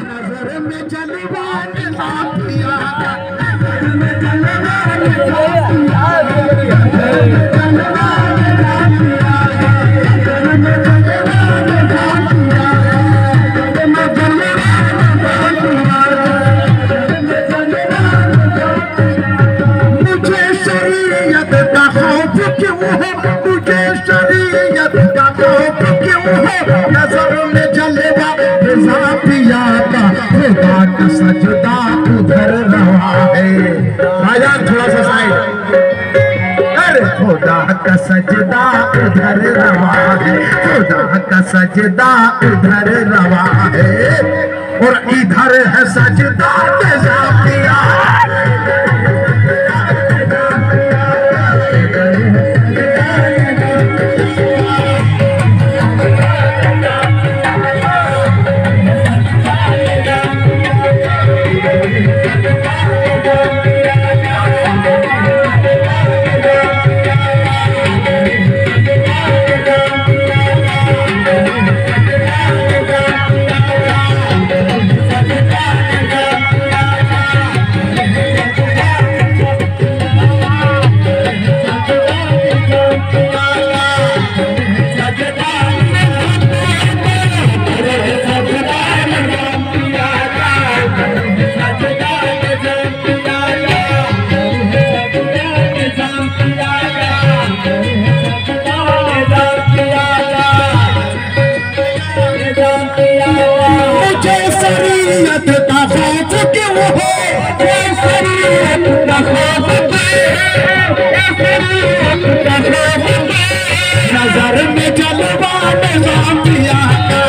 नजर में जलवा दिया, नजर में जलवा मुझे शरीयत का खौफ क्यों है, मुझे शरीयत का खौफ क्यों है, नजर में जलवा रज़ा पिया का, खुदा का सजदा उधर रहा है। आजा थोड़ा सा साइड, अरे खुदा का सजदा उधर रहा है, खुदा का सजदा उधर रहा है, और इधर है सजदा रज़ा पिया। नजर में जलवा निज़ाम पिया का,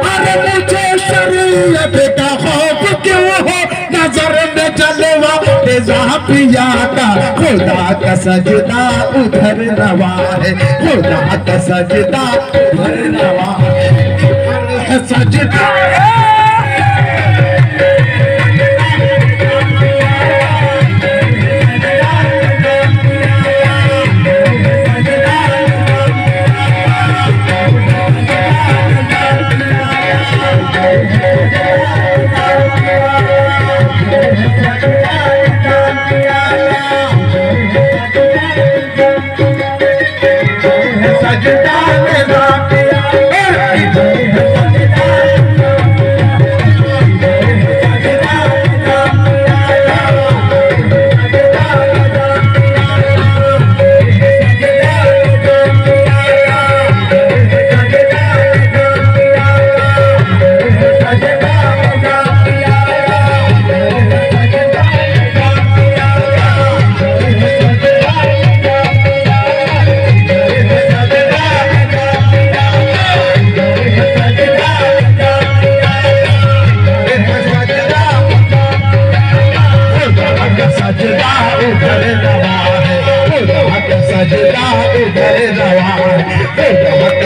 अरे मुझे शरीयत का खौफ क्यों है, नजर में जलवा निज़ाम पिया का, खुदा का सजदा उधर रवा है, खुदा का सजदा उधर रवा है, सजदा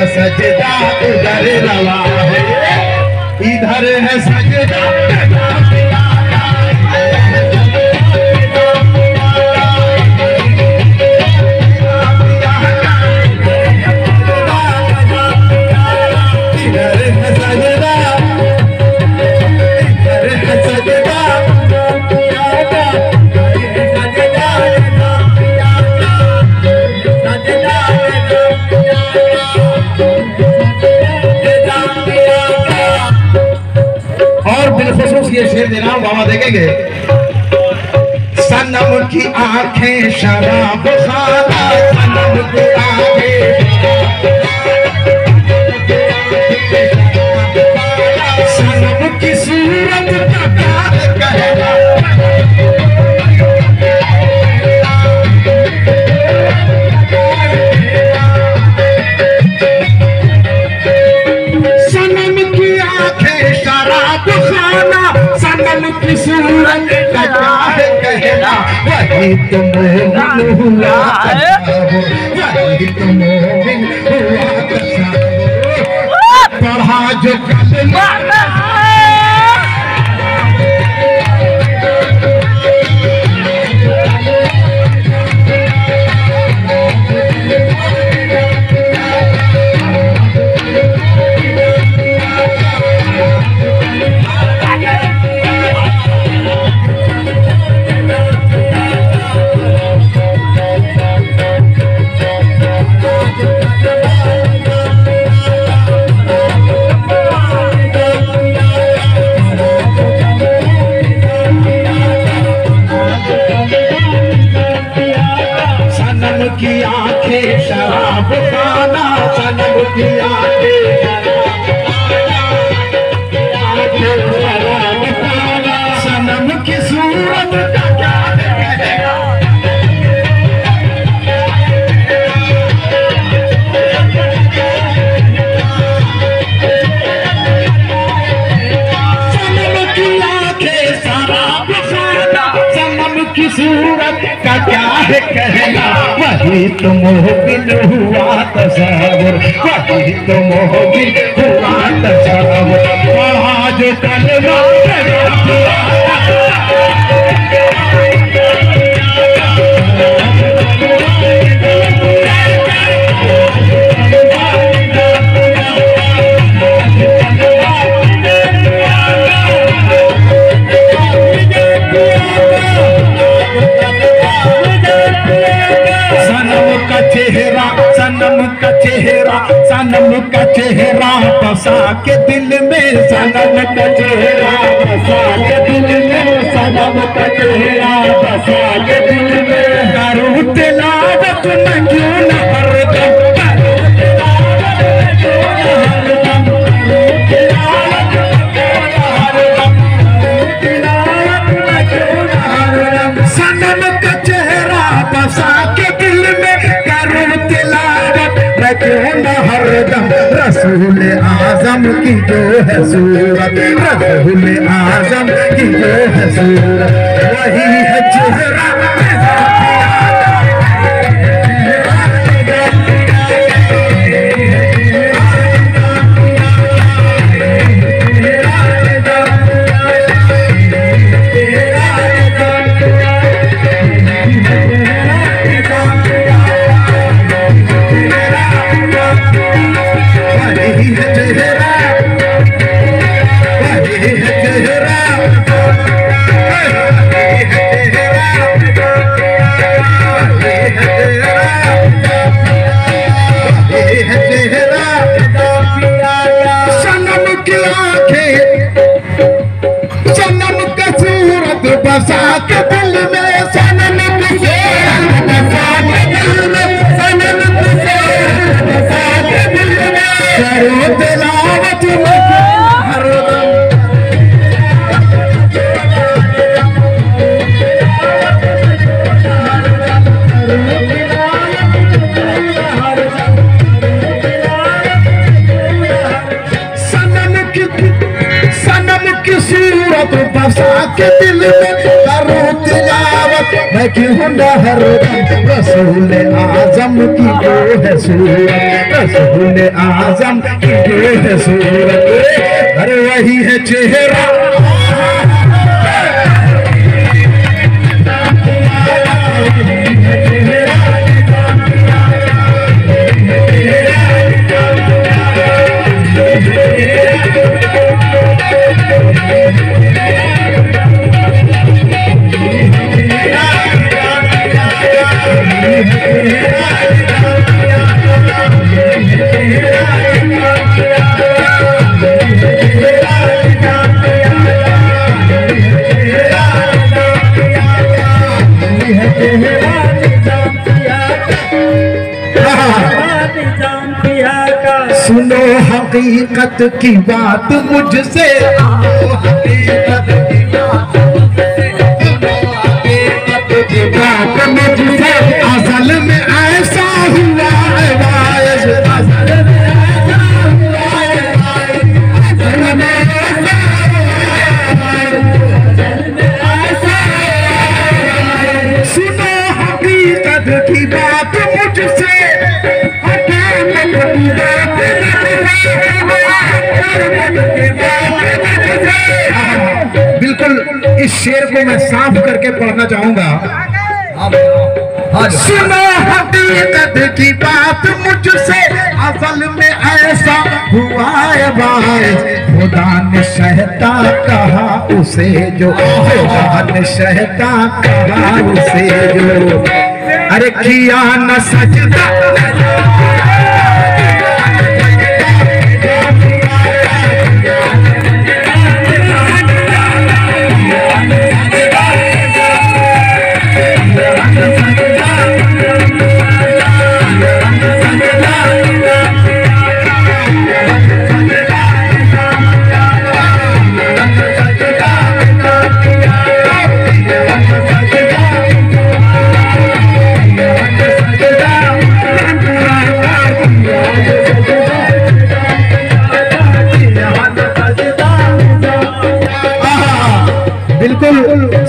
सजदा उधर रवा है, इधर है सजदा। ये शेर देना बाबा देखेंगे। सनम की आंखें शराब खाना, सनम की आंखें सनम की सूरत का प्यार कहना, सनम की आंखें शराब खाना, सनम की सूरत का प्यार कहना, वही तो मोमिन हुआ, वही तो मोमिन हुआ। पढ़ा जो कलमा की आंखें शराब खाना, सनम की आंखें शराब खाना, सनम की सूरत का क्या कहना। सनम की आंखें शराब खाना, सनम की सूरत का क्या है कहना। वही तो मोहबिन हुआ तसव्वुर, वही तो मोहबिन हुआ तसव्वुर। आज कलमा सनम का चेहरा बसा के दिल में, सनम का चेहरा बसा के दिल में, सनम का चेहरा बसा के दिल में। करूं तिलावत मैं क्यों न हरदम, करूं तिलावत मैं क्यों न हरदम, करूं तिलावत मैं क्यों न हरदम, करूं तिलावत मैं क्यों न हरदम। सनम का चेहरा बसा के दिल में, करूं तिलावत मैं क्यों न हरदम। रसूल आजम की जो है सूरत, रसूल आजम की जो है सूरत, वही है चेहरा बसा के दिल में, सनम की सूरत बसा के दिल में, सनम की सूरत बसा के दिल में। करो तिलावत मैं हरदम, सनम की सूरत बसा के दिल में, करूं तिलावत मैं क्यों न हरदम। रसूल आजम की जो है सूरत, रसूल आजम की जो है सूरत, अरे वही है चेहरा सुनो हकीकत की बात मुझसे, हकीकत की बात मुझसे, असल में ऐसा हुआ है वायस, असल में ऐसा हुआ है वायस, असल में ऐसा सुनो हकीकत की बात मुझसे, हकीकत की बात इस शेर को मैं साफ करके पढ़ना चाहूंगा। सुनो हकीकत की बात मुझसे, असल में ऐसा हुआ है भाई, खुदा ने शहता कहा उसे जो, खुदा ने शहता कहा उसे जो, अरे किया न सजदा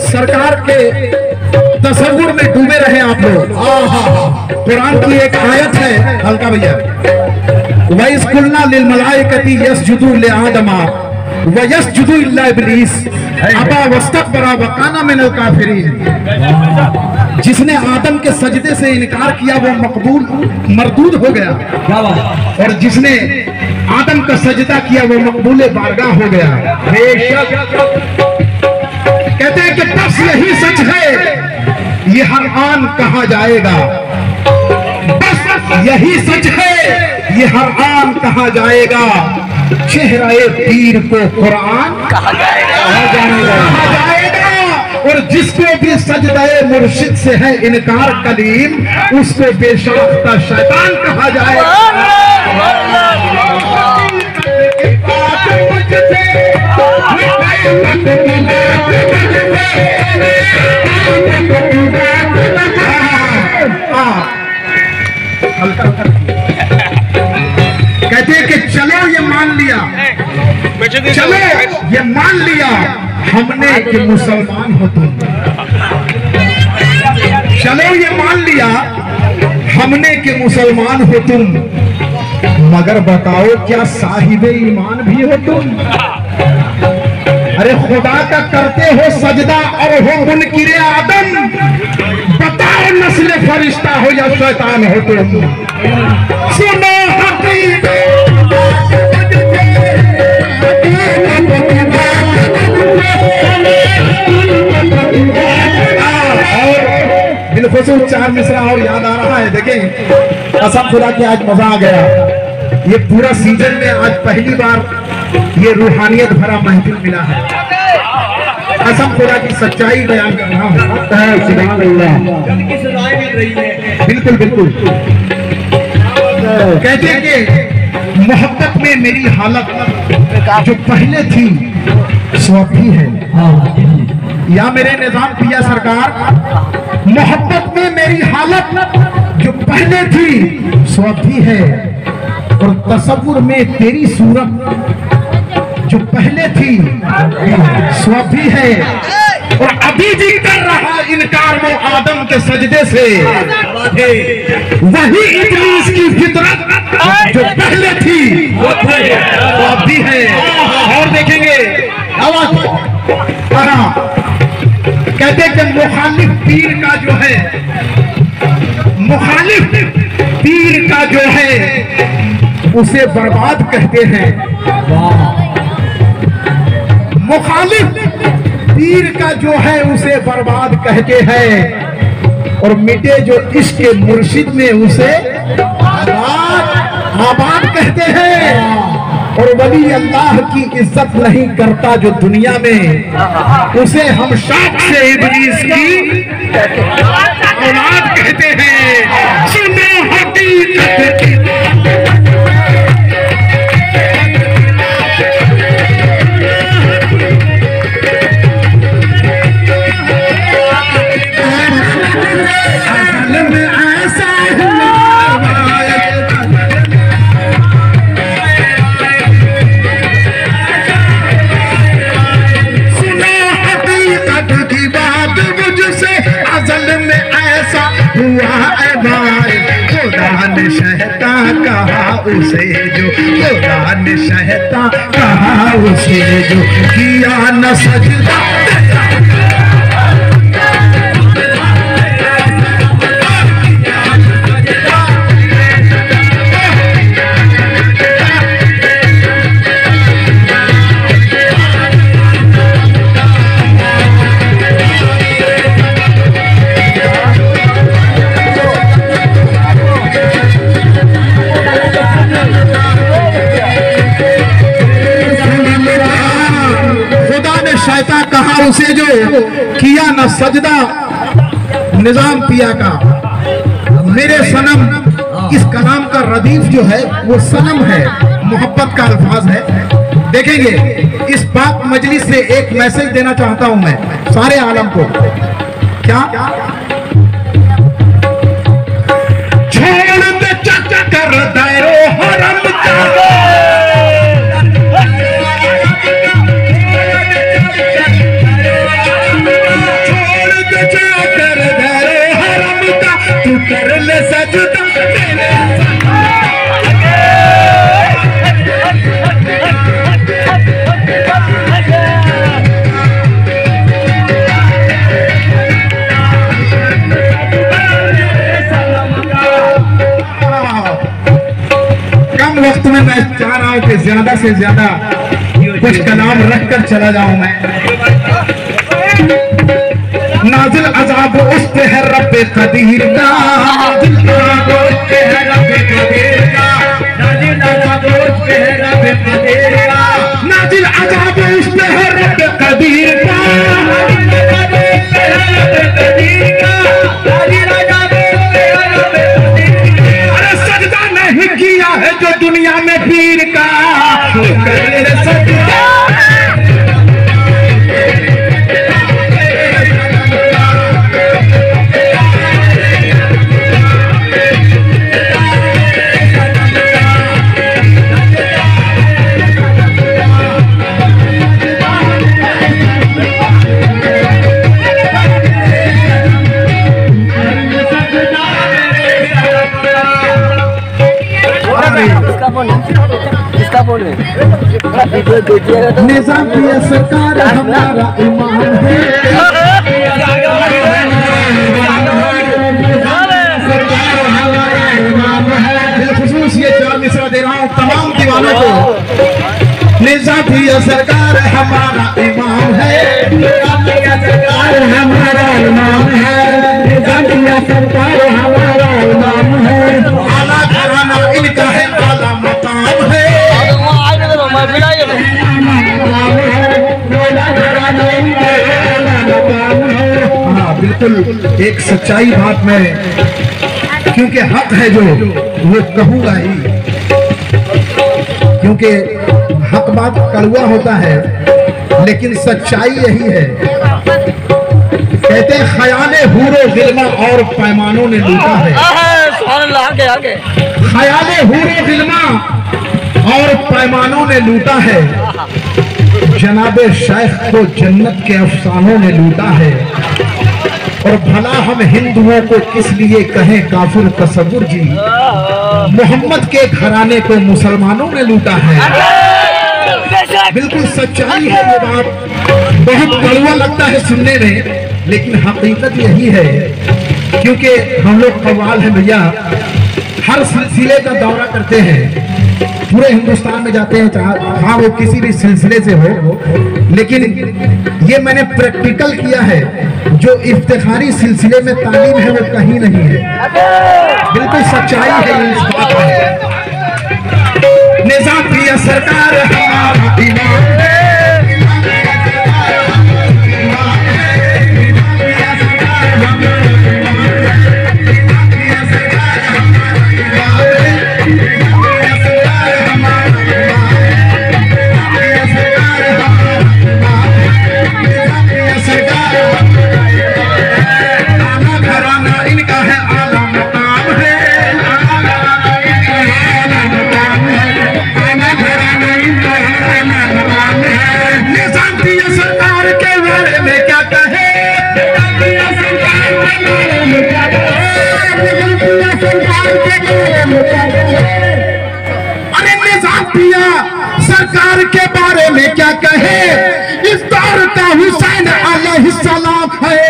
सरकार के तसव्वुर में डूबे रहे आप लोग। कुरान की एक आयत है हल्का भैया, वइज़कुल्ना लिल मलाइकति यसजुदू ले आदमा व यसजुदू इल्ला इब्लीस अबा वस्तकबरा व काना मिनल काफिरीन। जिसने आदम के सजदे से इनकार किया वो मकबूल मरदूद हो गया, और जिसने आदम का सजदा किया वो मकबूल बारगाह हो गया। बेशक कहते हैं कि बस यही सच है, ये हर आन कहा जाएगा, बस यही सच है, ये हर आन कहा जाएगा, चेहरे पीर को कुरान कहा जाएगा। और जिसको भी सजदाए मुर्शिद से है इनकार कलीम, उसको बेशाख्ता शैतान कहा जाएगा। कहते हैं कि चलो ये मान लिया, चलो ये मान लिया हमने कि मुसलमान हो तुम, चलो ये मान लिया हमने कि मुसलमान हो तुम, मगर बताओ क्या साहिबे ईमान भी हो तुम? अरे खुदा का करते हो सजदा और हो मुनकिरे आदम, बताओ नस्ल फरिश्ता हो या शैतान हो तुम? सुनो बिलखुसूस 4 मिसरा और याद आ रहा है। देखें कसम खुदा की आज मजा आ गया, ये पूरा सीजन में आज पहली बार ये रूहानियत भरा महफिल मिला है। कसम खुदा की सच्चाई बयान कर रहा हूँ। सुभान अल्लाह, बिल्कुल बिल्कुल। कहते हैं कि मोहब्बत में मेरी हालत जो पहले थी सो अब भी है, या मेरे निजाम पिया सरकार, मोहब्बत में मेरी हालत जो पहले थी सो अब भी है, और तसव्वुर में तेरी सूरत जो पहले थी सो अब भी है, और अभी भी कर रहा इनकार वो आदम के सजदे से, वही इब्लीस की फितरत जो पहले थी वो अब भी है। और देखेंगे कहते कि मुखालिफ पीर का जो है, मुखालिफ पीर का जो है उसे बर्बाद कहते हैं। मुखालिफ पीर का जो है उसे बर्बाद कहते हैं, और मिटे जो इश्क मुर्शिद में उसे आबाद कहते हैं। और वली अल्लाह की इज्जत नहीं करता जो दुनिया में, उसे हम शौक से इब्लीस की औलाद कहते हैं। सुनो हकीकत खुदा ने शहता कहा उसे जो, खुदा ने शहता कहा उसे जो किया न सजदा। कहा उसे जो किया न सजदा निजाम पिया का। मेरे सनम, इस कलाम का रदीफ जो है वो सनम है, मोहब्बत का अल्फाज है। देखेंगे इस पाक मजलिस से एक मैसेज देना चाहता हूं मैं सारे आलम को। क्या छोड़ दे चाचा कर दायरो हरम कर ले सजदा मेरे कम वक्त में मैं चाह रहा हूं कि ज्यादा से ज्यादा कुछ कलाम रखकर चला जाऊं मैं। नाजिल अज़ाब उस पे है रब्बे कदीर का, नाजिल अज़ाब उस पे है रब्बे कदीर का, नाजिल अज़ाब उस पे है रब्बे कदीर का, नाजिल अज़ाब उस पे है रब्बे कदीर का, नाजिल अज़ाब उस पे है रब्बे कदीर का, नाजिल अज़ाब उस पे है रब्बे कदीर का। अरे सजदा नहीं किया है जो दुनिया में पीर का, कर ले सजदा। निजाम पिया सरकार हमारा इमाम है, बिलखुसूस ये चार मिसरा दे रहा हूँ तमाम दीवानों को। निजाम पिया सरकार हमारा इमाम है, निजाम पिया सरकार हमारा इमाम है, निजाम पिया सरकार हमारा इमाम है। आला घराना इनका है, आला मकाम है, हाँ बिल्कुल एक सच्चाई बात में, क्योंकि हक है जो वो कहूंगा ही, क्योंकि हक बात कड़वा होता है लेकिन सच्चाई यही है। कहते हैं ख्याले हूरो गिलमा और पैमानों ने लूटा है, ख्याले हूरो गिलमा और पैमानों ने लूटा है, जनाबे शेख को जन्नत के अफसानों ने लूटा है। और भला हम हिंदुओं को किस लिए कहें काफिर तसव्वुर जी, मोहम्मद के घराने को मुसलमानों ने लूटा है। बिल्कुल सच्चाई है ये बात, बहुत कड़वा लगता है सुनने में लेकिन हकीकत यही है। क्योंकि हम लोग कव्वाल हैं भैया, हर सिलसिले का दौरा करते हैं, पूरे हिंदुस्तान में जाते हैं, हाँ वो किसी भी सिलसिले से हो, लेकिन ये मैंने प्रैक्टिकल किया है, जो इफ्तिखारी सिलसिले में तालीम है वो कहीं नहीं है। बिल्कुल सच्चाई है इस बात में। निजाम पिया सरकार हमारा इमाम है, अरे निजाम पिया क्या कहे, इस दौर का हुसैन अलैहिस्सलाम है।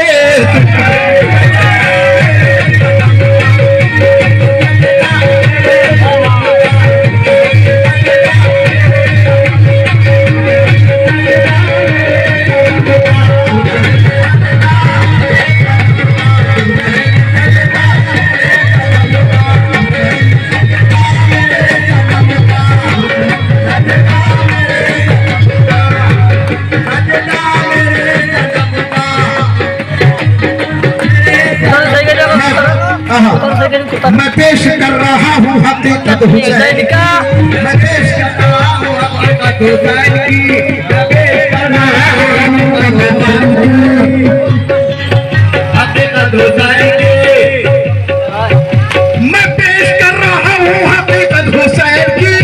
मैं पेश कर रहा हूँ हकीकत हुसैन का, मैं पेश कर रहा हूँ हकीकत हुसैन की, मैं पेश कर रहा हूँ हकीकत हुसैन की, मैं पेश कर रहा हूँ हकीकत हुसैन की,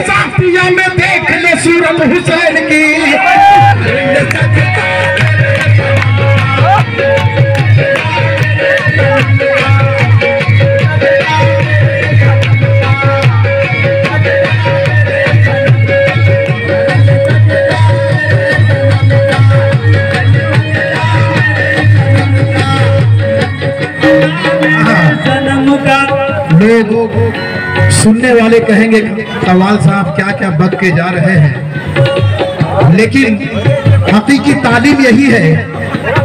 साथिया में देख ले सूरत हुसैन की। लोग सुनने वाले कहेंगे कव्वाल साहब क्या क्या बक के जा रहे हैं, लेकिन हकीकी तालीम यही है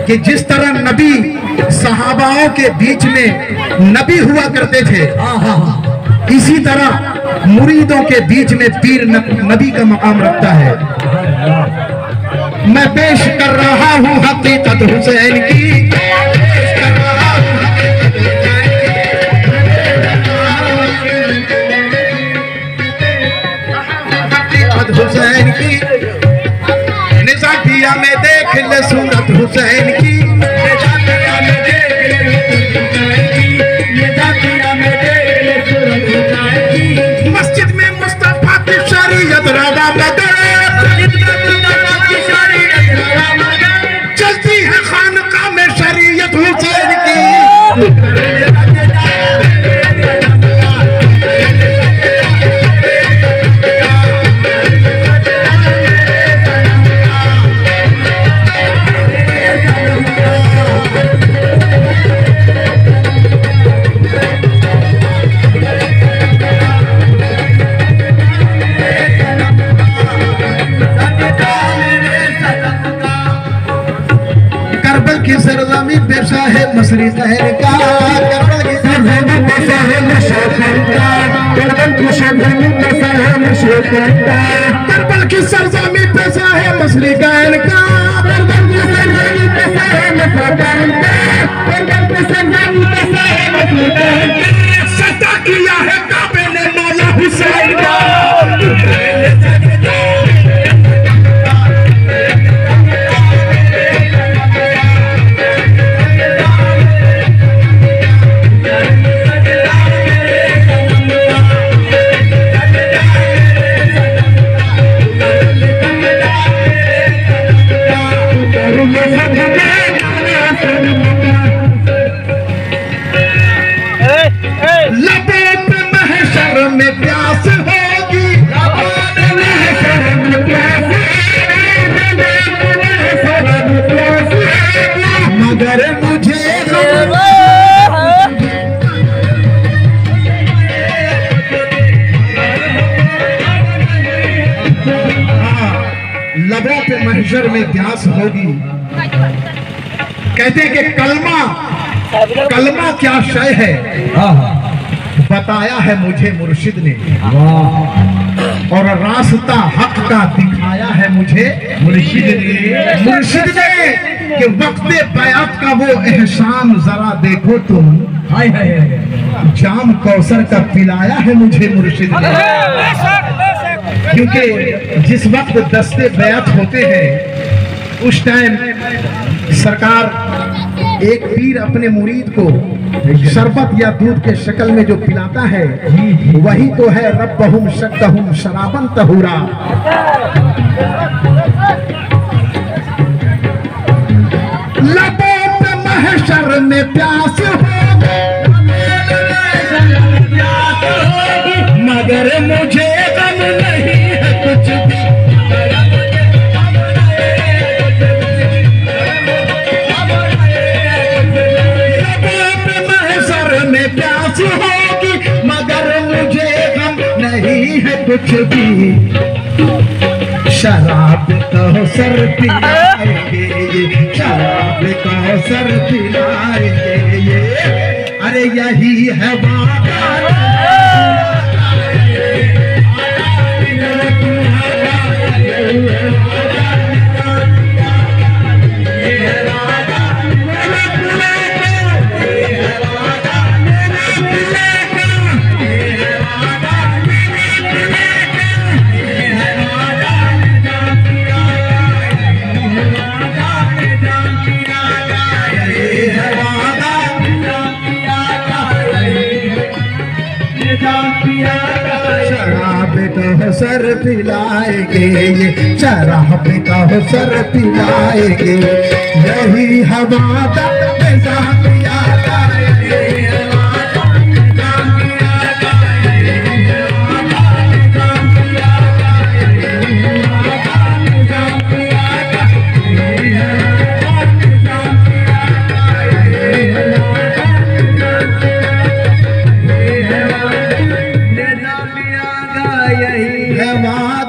कि जिस तरह नबी सहाबाओं के बीच में नबी हुआ करते थे, इसी तरह मुरीदों के बीच में पीर नबी का मकाम रखता है। मैं पेश कर रहा हूँ हकीकत हुसैन की, हुसैन की, निज़ामिया में देख ले सूरत हुसैन की, निज़ामिया में देख ले सूरत हुसैन की, मस्जिद में मुस्तफा की शरीयत रवा मगर, चलती है खानका में शरीयत हुसैन की। सरज़मी पेशा है मसरी शहर का, करबल की सरज़मी पेशा है मशरक़ का, करबल की सरज़मी पेशा है मशरक़ का, करबल की सरज़मी पेशा है मसरी शहर का, करबल की सरज़मी पेशा है मशरक़ का, करबल की सरज़मी पेशा है मशरक़ का, सता किया है काबे ने मौला हुसैन का। लबों पे महशर में प्यास होगी। कहते हैं कि कलमा क्या शय है, बताया है मुझे मुर्शिद ने, और रास्ता हक का दिखाया है मुझे मुर्शिद ने कि वक्ते बयात का वो एहसान जरा देखो तुम, जाम कौसर का पिलाया है मुझे मुर्शिद ने। क्योंकि जिस वक्त दस्ते बयात होते हैं उस टाइम सरकार एक पीर अपने मुरीद को शरबत या दूध के शक्ल में जो पिलाता है वही तो है रब्बहुम शक्कहुम शराबन तहुरा। लबों पे महशर में प्यास हो मगर मुझे गम नहीं है कुछ भी। महशर में प्यास होगी मगर मुझे गम नहीं है कुछ भी। शराब का सर पिलाएंगे ये, शराब का सर पिलाएंगे ये, अरे यही है वादा। शराब का सर पिलाएंगे ये, शराब का सर पिलाएंगे, यही हवा है वादा।